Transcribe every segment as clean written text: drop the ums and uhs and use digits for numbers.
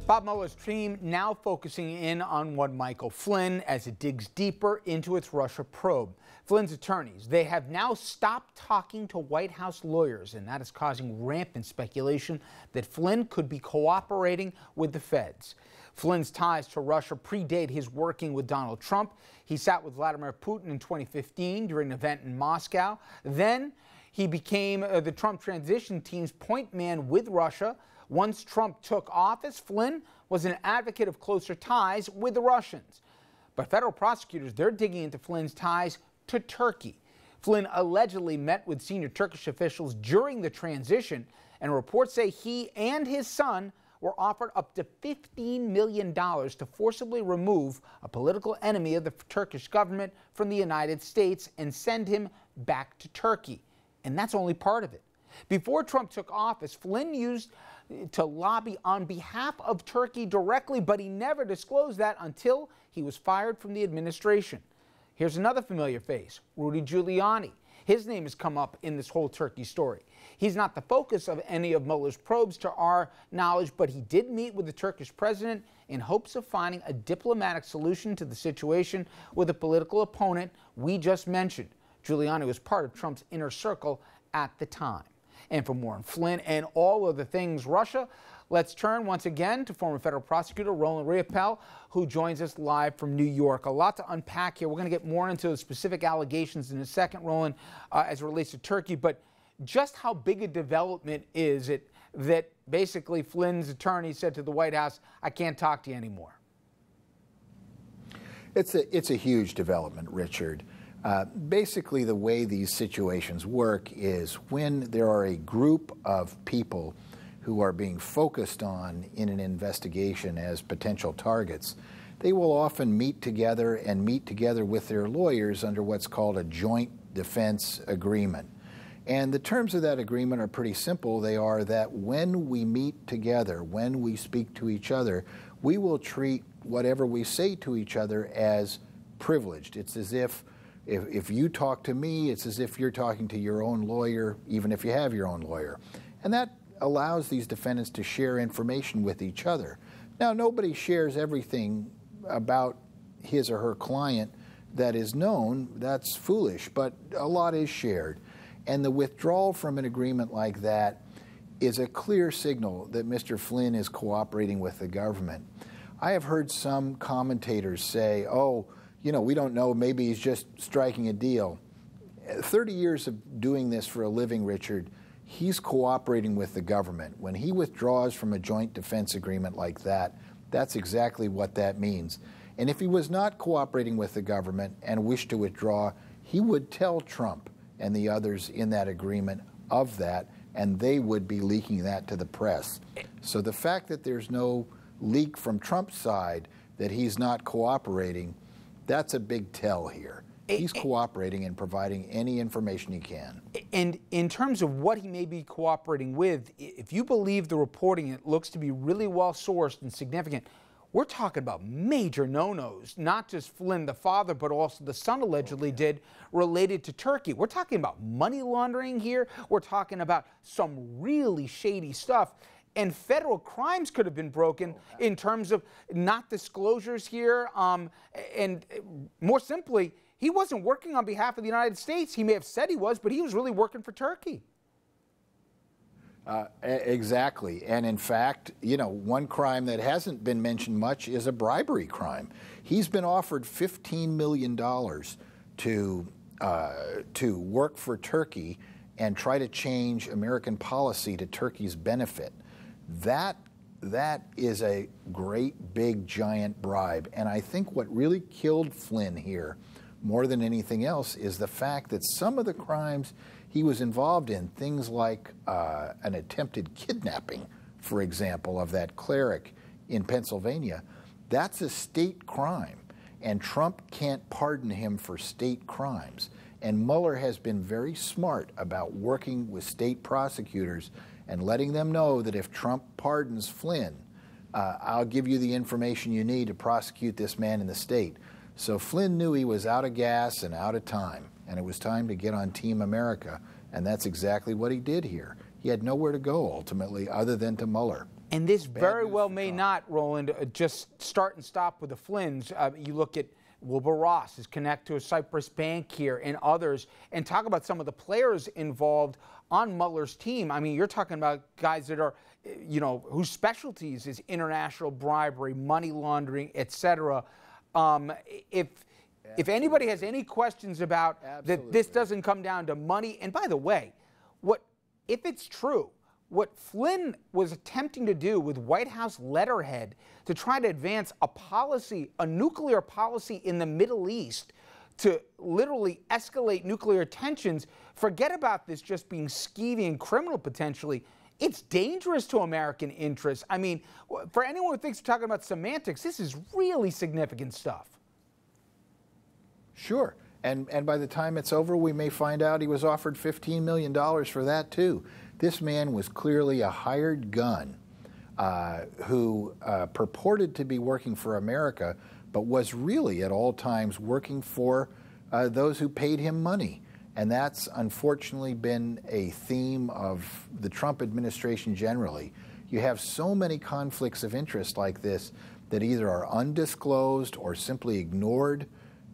Bob Mueller's team now focusing in on one Michael Flynn as it digs deeper into its Russia probe. Flynn's attorneys, they have now stopped talking to White House lawyers, and that is causing rampant speculation that Flynn could be cooperating with the feds. Flynn's ties to Russia predate his working with Donald Trump. He sat with Vladimir Putin in 2015 during an event in Moscow. Then he became the Trump transition team's point man with Russia. Once Trump took office, Flynn was an advocate of closer ties with the Russians. But federal prosecutors, they're digging into Flynn's ties to Turkey. Flynn allegedly met with senior Turkish officials during the transition, and reports say he and his son were offered up to $15 million to forcibly remove a political enemy of the Turkish government from the United States and send him back to Turkey. And that's only part of it. Before Trump took office, Flynn used to lobby on behalf of Turkey directly, but he never disclosed that until he was fired from the administration. Here's another familiar face, Rudy Giuliani. His name has come up in this whole Turkey story. He's not the focus of any of Mueller's probes to our knowledge, but he did meet with the Turkish president in hopes of finding a diplomatic solution to the situation with a political opponent we just mentioned. Giuliani was part of Trump's inner circle at the time. And for more on Flynn and all of the things Russia, let's turn once again to former federal prosecutor Roland Riopelle, who joins us live from New York. A lot to unpack here. We're going to get more into the specific allegations in a second, Roland, as it relates to Turkey. But just how big a development is it that basically Flynn's attorney said to the White House, I can't talk to you anymore? It's a huge development, Richard. Basically, the way these situations work is when there are a group of people who are being focused on in an investigation as potential targets, they will often meet together and meet together with their lawyers under what's called a joint defense agreement. And the terms of that agreement are pretty simple. They are that when we meet together, when we speak to each other, we will treat whatever we say to each other as privileged. It's as if you talk to me, it's as if you're talking to your own lawyer, even if you have your own lawyer. And that allows these defendants to share information with each other. Now, nobody shares everything about his or her client that is known. That's foolish, but a lot is shared. And the withdrawal from an agreement like that is a clear signal that Mr. Flynn is cooperating with the government. I have heard some commentators say, oh, you know, we don't know, maybe he's just striking a deal. 30 years of doing this for a living, Richard, he's cooperating with the government. When he withdraws from a joint defense agreement like that, that's exactly what that means. And if he was not cooperating with the government and wished to withdraw, he would tell Trump and the others in that agreement of that, and they would be leaking that to the press. So the fact that there's no leak from Trump's side that he's not cooperating, that's a big tell here. He's cooperating and providing any information he can. And in terms of what he may be cooperating with, if you believe the reporting, it looks to be really well sourced and significant. We're talking about major no-nos, not just Flynn the father, but also the son allegedly did related to Turkey. We're talking about money laundering here. We're talking about some really shady stuff. And federal crimes could have been broken in terms of not disclosures here. And more simply, he wasn't working on behalf of the United States. He may have said he was, but he was really working for Turkey. Exactly. And in fact, you know, one crime that hasn't been mentioned much is a bribery crime. He's been offered $15 million to work for Turkey and try to change American policy to Turkey's benefit. That is a great, big, giant bribe. And I think what really killed Flynn here, more than anything else, is the fact that some of the crimes he was involved in, things like an attempted kidnapping, for example, of that cleric in Pennsylvania, that's a state crime. And Trump can't pardon him for state crimes. And Mueller has been very smart about working with state prosecutors and letting them know that if Trump pardons Flynn, I'll give you the information you need to prosecute this man in the state. So Flynn knew he was out of gas and out of time, and it was time to get on Team America, and that's exactly what he did here. He had nowhere to go, ultimately, other than to Mueller. And this very news well for may Trump. not, Roland, just start and stop with the Flynns. You look at Wilbur Ross is connected to a Cyprus bank here and others, and talk about some of the players involved on Mueller's team. I mean, you're talking about guys that are, whose specialties is international bribery, money laundering, etc. If anybody has any questions about that, this doesn't come down to money. And by the way, if it's true, what Flynn was attempting to do with White House letterhead to try to advance a policy, a nuclear policy in the Middle East to literally escalate nuclear tensions, forget about this just being skeevy and criminal potentially. It's dangerous to American interests. I mean, for anyone who thinks we're talking about semantics, this is really significant stuff. Sure. And by the time it's over, we may find out he was offered $15 million for that, too. This man was clearly a hired gun who purported to be working for America, but was really at all times working for those who paid him money. And that's unfortunately been a theme of the Trump administration generally. You have so many conflicts of interest like this that either are undisclosed or simply ignored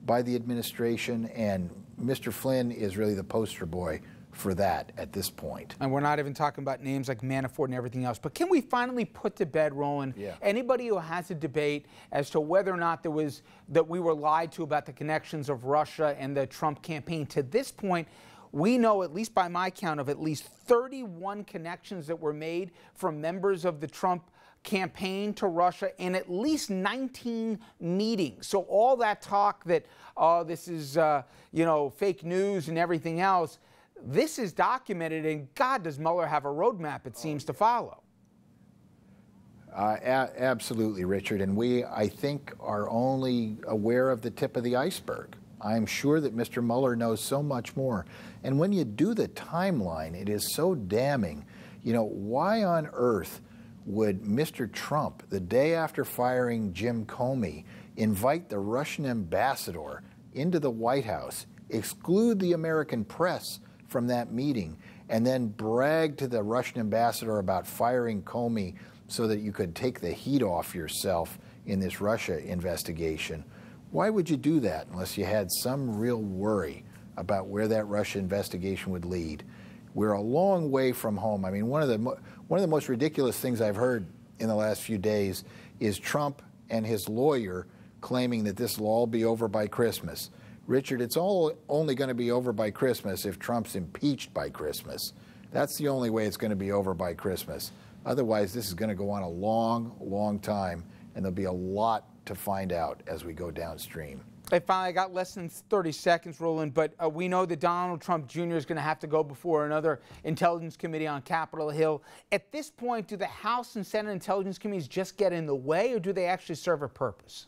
by the administration, and Mr. Flynn is really the poster boy for that at this point. And we're not even talking about names like Manafort and everything else. But can we finally put to bed, Roland, anybody who has a debate as to whether or not that we were lied to about the connections of Russia and the Trump campaign? To this point, we know, at least by my count, of at least 31 connections that were made from members of the Trump campaign to Russia, and at least 19 meetings. So all that talk that, this is, fake news and everything else, this is documented, and God, does Mueller have a roadmap it seems to follow. Absolutely, Richard. And we, I think, are only aware of the tip of the iceberg. I'm sure that Mr. Mueller knows so much more. And when you do the timeline, it is so damning. Why on earth would Mr. Trump, the day after firing Jim Comey, invite the Russian ambassador into the White House, exclude the American press from that meeting, and then brag to the Russian ambassador about firing Comey so that you could take the heat off yourself in this Russia investigation? Why would you do that unless you had some real worry about where that Russia investigation would lead? We're a long way from home. I mean, one of the most ridiculous things I've heard in the last few days is Trump and his lawyer claiming that this will all be over by Christmas. Richard, it's only going to be over by Christmas if Trump's impeached by Christmas. That's the only way it's going to be over by Christmas. Otherwise, this is going to go on a long, long time, and there'll be a lot to find out as we go downstream. I got less than 30 seconds, Roland, but we know that Donald Trump Jr. is going to have to go before another Intelligence Committee on Capitol Hill. At this point, do the House and Senate Intelligence Committees just get in the way, or do they actually serve a purpose?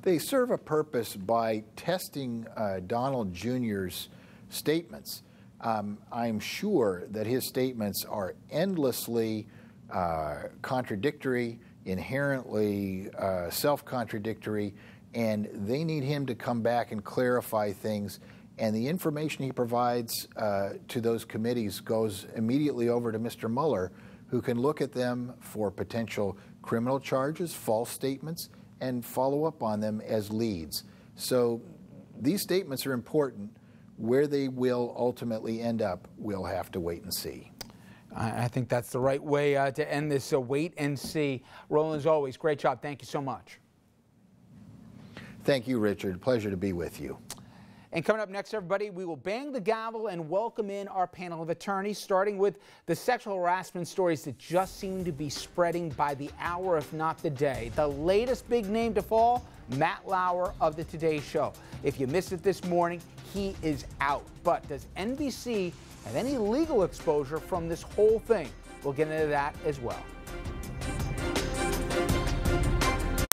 They serve a purpose by testing Donald Jr.'s statements. I'm sure that his statements are endlessly contradictory, inherently self-contradictory, and they need him to come back and clarify things. And the information he provides to those committees goes immediately over to Mr. Mueller, who can look at them for potential criminal charges, false statements, and follow up on them as leads. So these statements are important. Where they will ultimately end up, we'll have to wait and see. I think that's the right way to end this. So wait and see. Roland, as always, great job. Thank you so much. Thank you, Richard. Pleasure to be with you. And coming up next, everybody, we will bang the gavel and welcome in our panel of attorneys, starting with the sexual harassment stories that just seem to be spreading by the hour, if not the day. The latest big name to fall, Matt Lauer of the Today Show. If you missed it this morning, he is out. But does NBC have any legal exposure from this whole thing? We'll get into that as well.